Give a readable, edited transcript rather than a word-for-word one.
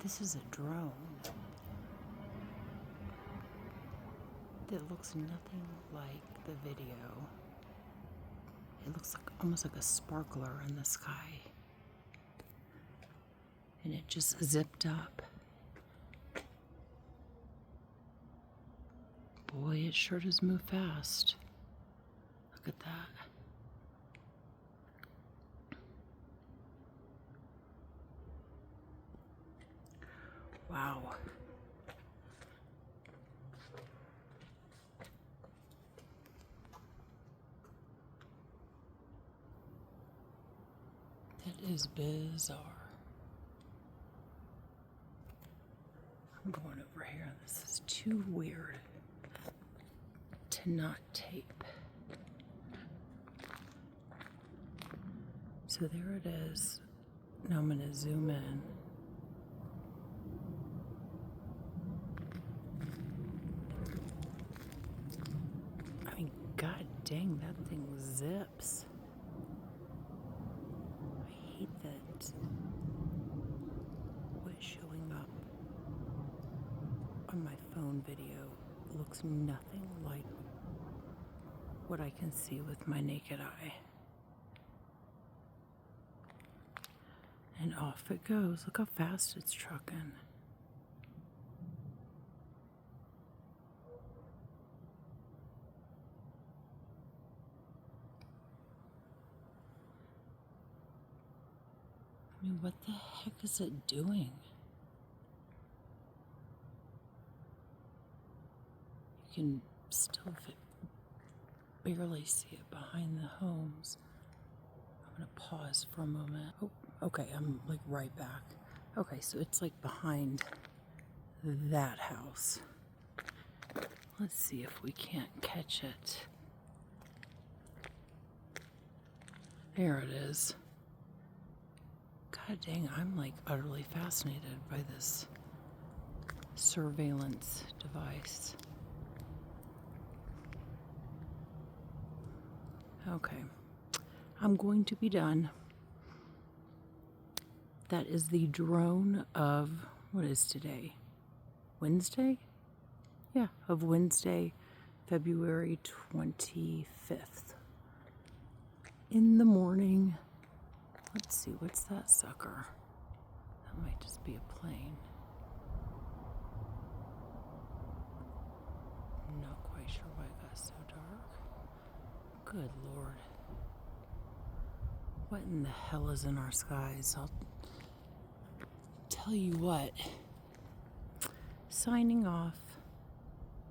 This is a drone that looks nothing like the video. It looks like almost like a sparkler in the sky. And it just zipped up. Boy, it sure does move fast. Look at that. Wow. That is bizarre. I'm going over here. This is too weird to not tape. So there it is. Now I'm going to zoom in. I mean, god dang, that thing zips. I hate that what's showing up on my phone video looks nothing like what I can see with my naked eye. And off it goes. Look how fast it's trucking. I mean, what the heck is it doing? You can still barely see it behind the homes. I'm gonna pause for a moment. Oh, okay, I'm like right back. Okay, so it's like behind that house. Let's see if we can't catch it. There it is. God dang, I'm like utterly fascinated by this surveillance device. Okay, I'm going to be done. That is the drone of, what is today? Wednesday? Yeah, of Wednesday, February 25th. In the morning. Let's see, what's that sucker? That might just be a plane. I'm not quite sure why it got so dark. Good Lord. What in the hell is in our skies? I'll tell you what. Signing off.